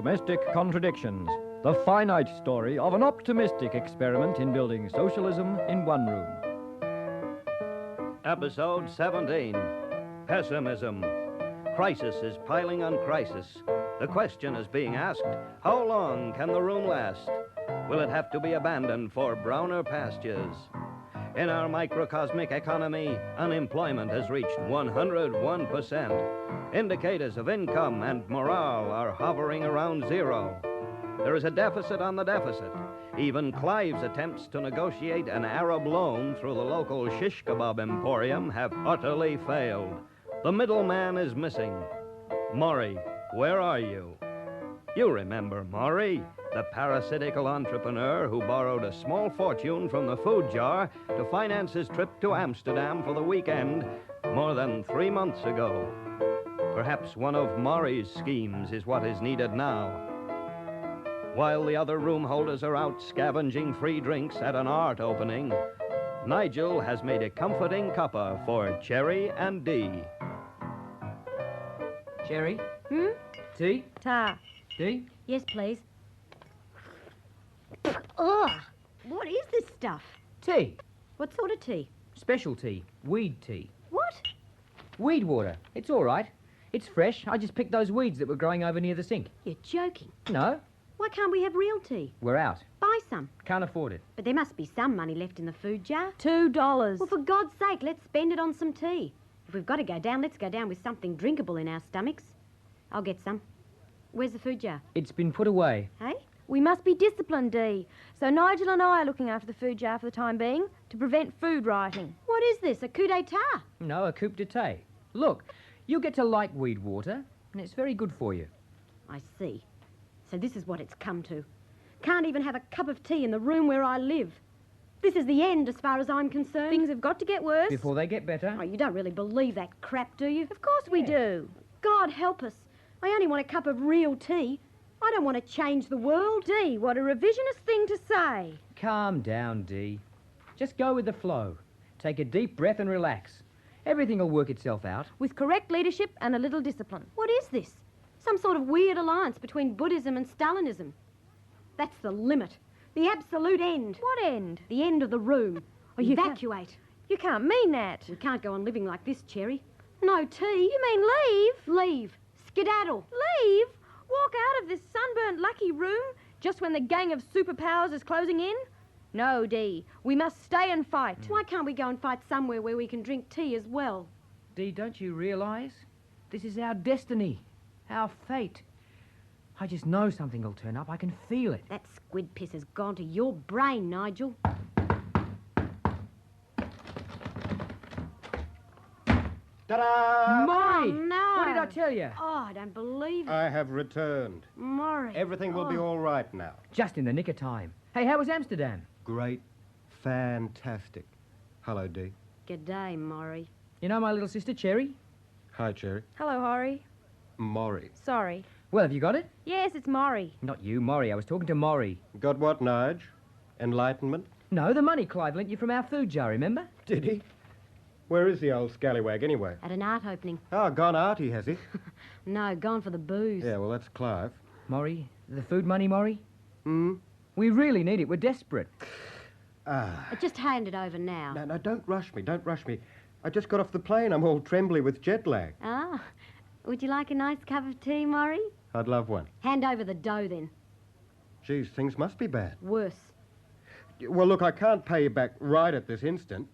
Domestic Contradictions, the finite story of an optimistic experiment in building socialism in one room. Episode 17, Pessimism. Crisis is piling on crisis. The question is being asked, how long can the room last? Will it have to be abandoned for browner pastures? In our microcosmic economy, unemployment has reached 101%. Indicators of income and morale are hovering around zero. There is a deficit on the deficit. Even Clive's attempts to negotiate an Arab loan through the local shish kebab emporium have utterly failed. The middleman is missing. Maury, where are you? You remember Maury, the parasitical entrepreneur who borrowed a small fortune from the food jar to finance his trip to Amsterdam for the weekend more than 3 months ago. Perhaps one of Maury's schemes is what is needed now. While the other room holders are out scavenging free drinks at an art opening, Nigel has made a comforting cuppa for Cherry and Dee. Cherry? Tea? Ta. Dee? Yes, please. Ugh! What is this stuff? Tea. What sort of tea? Special tea. Weed tea. What? Weed water. It's all right. It's fresh. I just picked those weeds that were growing over near the sink. You're joking. No, Why can't we have real tea? we're out. Buy some. Can't afford it. But there must be some money left in the food jar. $2. Well, for God's sake, let's spend it on some tea. If we've got to go down, let's go down with something drinkable in our stomachs. I'll get some. Where's the food jar? It's been put away. Hey? We must be disciplined, Dee. So Nigel and I are looking after the food jar for the time being to prevent food rioting. What is this, a coup d'etat? No, a coupe de tea. Look, you get to like weed water, and it's very good for you. I see. So this is what it's come to. Can't even have a cup of tea in the room where I live. This is the end as far as I'm concerned. Things have got to get worse. Before they get better. Oh, you don't really believe that crap, do you? Of course we do. God help us. I only want a cup of real tea. I don't want to change the world. Dee, what a revisionist thing to say. Calm down, Dee. Just go with the flow. Take a deep breath and relax. Everything will work itself out. With correct leadership and a little discipline. What is this? Some sort of weird alliance between Buddhism and Stalinism. That's the limit. The absolute end. What end? The end of the room. Oh, you Evacuate. You can't mean that. We can't go on living like this, Cherry. No tea. You mean leave? Leave. Skedaddle. Leave? Walk out of this sunburnt lucky room just when the gang of superpowers is closing in? No, Dee. We must stay and fight. Why can't we go and fight somewhere where we can drink tea as well? Dee, don't you realise? This is our destiny. Our fate. I just know something will turn up. I can feel it. That squid piss has gone to your brain, Nigel. Ta-da! Maury! Oh, no. What did I tell you? Oh, I don't believe it. I have returned. Maury. Everything will be all right now. Just in the nick of time. Hey, how was Amsterdam? Great. Fantastic. Hello, Dee. G'day, Maury. You know my little sister, Cherry? Hi, Cherry. Hello, Horry. Maury. Sorry. Well, have you got it? Yes, it's Maury. Not you, Maury. I was talking to Maury. Got what, Nige? Enlightenment? No, the money Clive lent you from our food jar, remember? Did he? Where is the old scallywag, anyway? At an art opening. Oh, gone arty, has he? No, gone for the booze. Yeah, well, that's Clive. Maury, the food money, Maury? Hmm? We really need it. We're desperate. Ah. Just hand it over now. No, don't rush me. Don't rush me. I just got off the plane. I'm all trembly with jet lag. Ah, would you like a nice cup of tea, Maury? I'd love one. Hand over the dough, then. Geez, things must be bad. Worse. Well, look, I can't pay you back right at this instant,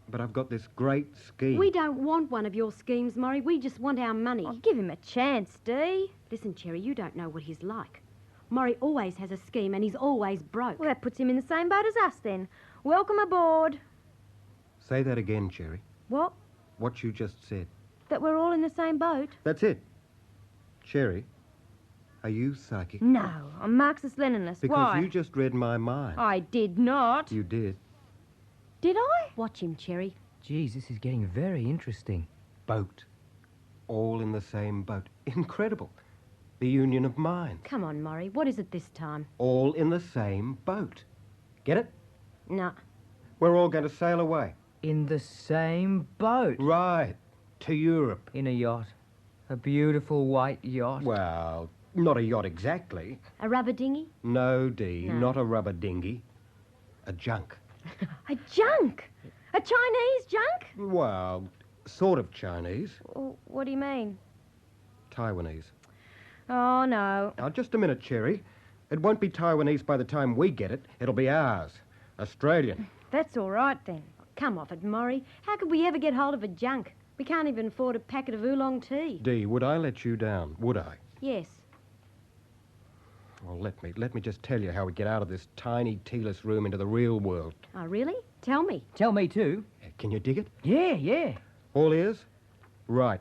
but I've got this great scheme. We don't want one of your schemes, Maury. We just want our money. Oh, give him a chance, Dee. Listen, Cherry, you don't know what he's like. Maury always has a scheme and he's always broke. Well, that puts him in the same boat as us, then. Welcome aboard. Say that again, Cherry. What? What you just said. That we're all in the same boat? That's it. Cherry, are you psychic? No, I'm Marxist-Leninist. Because Why? you just read my mind. I did not. You did. Did I? Watch him, Cherry. Geez, this is getting very interesting. Boat. All in the same boat. Incredible. The union of minds. Come on, Maury. What is it this time? All in the same boat. Get it? No. We're all going to sail away. In the same boat. Right. To Europe. In a yacht. A beautiful white yacht. Well, Not a yacht exactly. A rubber dinghy? No, Dee, No. not a rubber dinghy. A junk. A junk? A Chinese junk? Well, sort of Chinese. What do you mean? Taiwanese. Oh, no. Now, just a minute, Cherry. It won't be Taiwanese by the time we get it. It'll be ours. Australian. That's all right, then. Come off it, Maury. How could we ever get hold of a junk? We can't even afford a packet of oolong tea. Dee, would I let you down? Would I? Yes. Well, let me just tell you how we get out of this tiny, tealess room into the real world. Oh, really? Tell me. Tell me too. Can you dig it? Yeah. All ears? Right.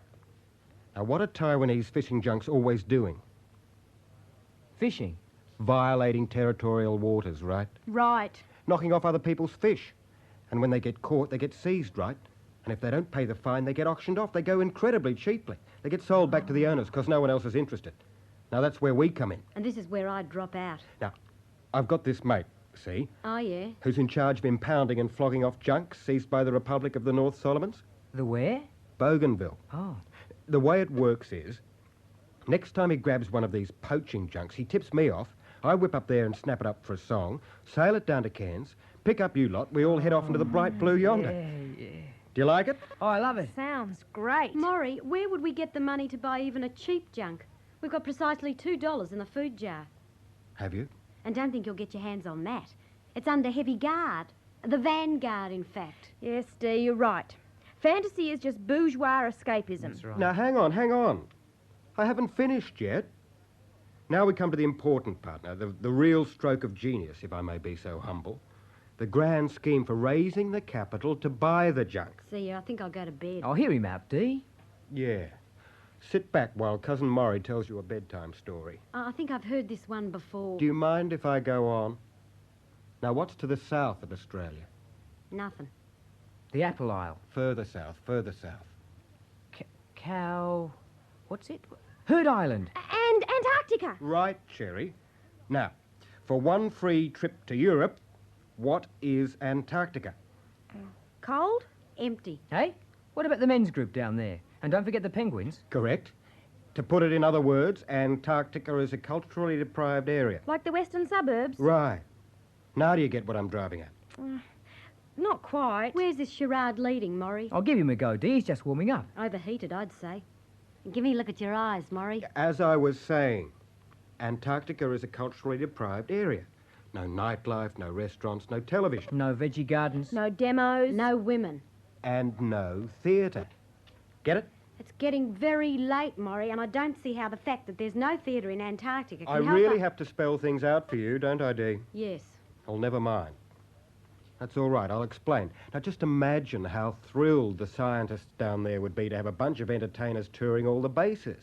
Now, what are Taiwanese fishing junks always doing? Fishing. Violating territorial waters, right? Right. Knocking off other people's fish. And when they get caught, they get seized, right? And if they don't pay the fine, they get auctioned off. They go incredibly cheaply. They get sold back to the owners because no one else is interested. Now, that's where we come in. And this is where I drop out. Now, I've got this mate, see, Oh, yeah? who's in charge of impounding and flogging off junks seized by the Republic of the North Solomons. The where? Bougainville. Oh. The way it works is, next time he grabs one of these poaching junks, he tips me off, I whip up there and snap it up for a song, sail it down to Cairns, pick up you lot, we all head off into the bright blue yonder. Yeah. Do you like it? Oh, I love it. Sounds great. Maury, where would we get the money to buy even a cheap junk? We've got precisely $2 in the food jar. Have you? And don't think you'll get your hands on that. It's under heavy guard. The vanguard, in fact. Yes, Dee, you're right. Fantasy is just bourgeois escapism. That's right. Now, hang on. I haven't finished yet. Now we come to the important part, now, the real stroke of genius, if I may be so humble. The grand scheme for raising the capital to buy the junk. See, I think I'll go to bed. I'll hear him out, Dee. Yeah. Sit back while Cousin Maury tells you a bedtime story. I think I've heard this one before. Do you mind if I go on? Now, what's to the south of Australia? Nothing. The Apple Isle. Further south. Cow... What's it? Herd Island. And Antarctica. Right, Cherry. Now, for one free trip to Europe, what is Antarctica? Cold? Empty. Hey? What about the men's group down there? And don't forget the penguins. Correct. To put it in other words, Antarctica is a culturally deprived area. Like the western suburbs? Right. Now do you get what I'm driving at? Not quite. Where's this charade leading, Maury? I'll give him a go, Dee. He's just warming up. Overheated, I'd say. Give me a look at your eyes, Maury. As I was saying, Antarctica is a culturally deprived area. No nightlife, no restaurants, no television, No veggie gardens. No demos. No women. and no theatre. Get it? It's getting very late, Maury, and I don't see how the fact that there's no theatre in Antarctica can I help really us. have to spell things out for you, don't I, Dee? Yes. Oh, never mind. That's all right, I'll explain. Now, just imagine how thrilled the scientists down there would be to have a bunch of entertainers touring all the bases.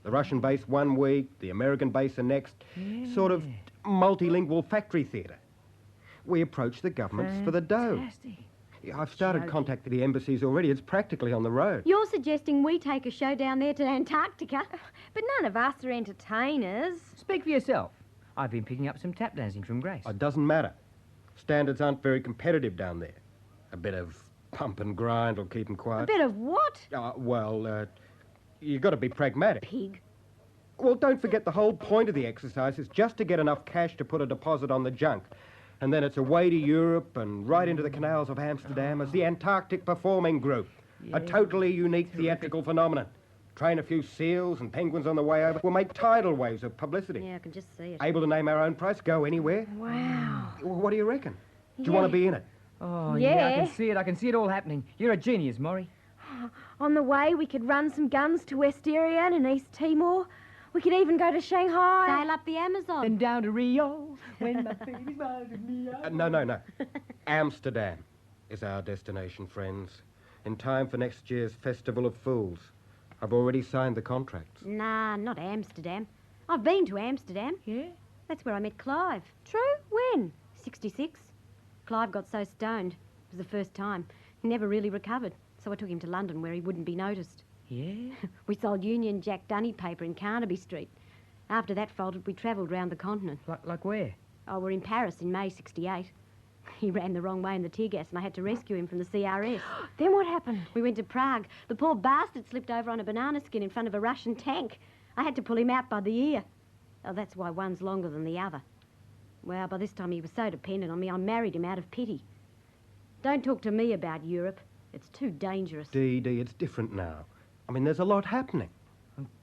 The Russian base one week, the American base the next. Sort of multilingual factory theatre. We approach the governments for the dough. Fantastic. Yeah, I've started contacting the embassies already. It's practically on the road. You're suggesting we take a show down there to Antarctica? But none of us are entertainers. Speak for yourself. I've been picking up some tap dancing from Grace. It doesn't matter. Standards aren't very competitive down there. A bit of pump and grind will keep them A quiet. bit of what? You've got to be pragmatic. Pig. Well, don't forget the whole point of the exercise is just to get enough cash to put a deposit on the junk. And then it's away to Europe and right into the canals of Amsterdam as the Antarctic Performing Group. A totally unique theatrical phenomenon. Train a few seals and penguins on the way over. We'll make tidal waves of publicity. Yeah, I can just see it. Able to name our own price, go anywhere. Wow. Well, what do you reckon? Do you want to be in it? Oh, Yeah. I can see it. I can see it all happening. You're a genius, Maury. On the way, we could run some guns to West Irian and East Timor. We could even go to Shanghai. Sail up the Amazon. Then down to Rio when my baby's minding me out. No. Amsterdam is our destination, friends. In time for next year's Festival of Fools. I've already signed the contracts. Nah, not Amsterdam. I've been to Amsterdam. Yeah? That's where I met Clive. True? When? 66. Clive got so stoned. It was the first time. He never really recovered. So I took him to London where he wouldn't be noticed. Yeah? We sold Union Jack Dunny paper in Carnaby Street. After that folded, we travelled round the continent. Like where? Oh, we're in Paris in May 68. He ran the wrong way in the tear gas and I had to rescue him from the CRS. Then what happened? We went to Prague. The poor bastard slipped over on a banana skin in front of a Russian tank. I had to pull him out by the ear. Oh, that's why one's longer than the other. Well, by this time he was so dependent on me, I married him out of pity. Don't talk to me about Europe. It's too dangerous. Dee, it's different now. I mean, there's a lot happening.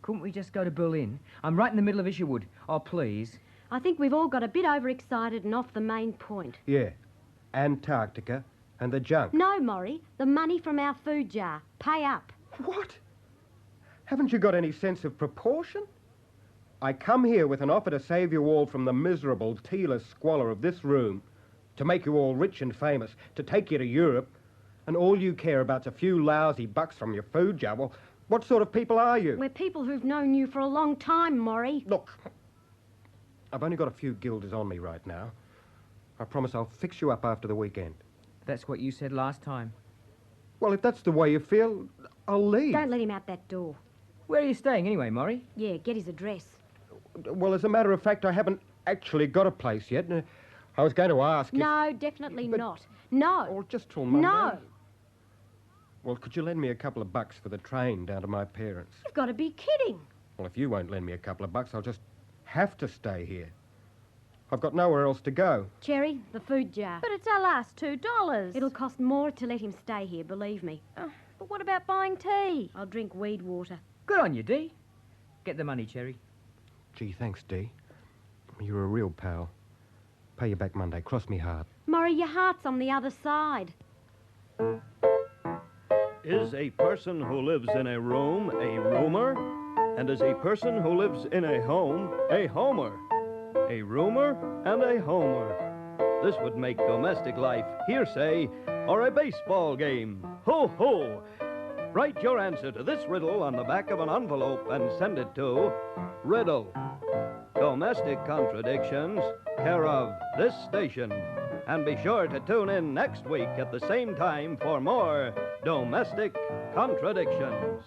Couldn't we just go to Berlin? I'm right in the middle of Isherwood. Oh, please. I think we've all got a bit overexcited and off the main point. Yeah. Antarctica and the junk. No, Maury. The money from our food jar. Pay up. What? Haven't you got any sense of proportion? I come here with an offer to save you all from the miserable, tealess squalor of this room, to make you all rich and famous, to take you to Europe, and all you care about's a few lousy bucks from your food jar. Well, what sort of people are you? We're people who've known you for a long time, Maury. Look, I've only got a few guilders on me right now. I promise I'll fix you up after the weekend. That's what you said last time. Well, if that's the way you feel, I'll leave. Don't let him out that door. Where are you staying anyway, Maury? Yeah, get his address. Well, as a matter of fact, I haven't actually got a place yet. I was going to ask No, definitely But- not. No. Or just till Monday. No. Well, could you lend me a couple of bucks for the train down to my parents'? You've got to be kidding. Well, if you won't lend me a couple of bucks, I'll just have to stay here. I've got nowhere else to go. Cherry, the food jar. But it's our last $2. It'll cost more to let him stay here, believe me. But what about buying tea? I'll drink weed water. Good on you, Dee. Get the money, Cherry. Gee, thanks, Dee. You're a real pal. Pay you back Monday. Cross me heart. Maury, your heart's on the other side. Is a person who lives in a room a roomer? And is a person who lives in a home a homer? A roomer and a homer. This would make domestic life hearsay or a baseball game. Ho, ho! Write your answer to this riddle on the back of an envelope and send it to Riddle, Domestic Contradictions, care of this station. And be sure to tune in next week at the same time for more Domestic Contradictions.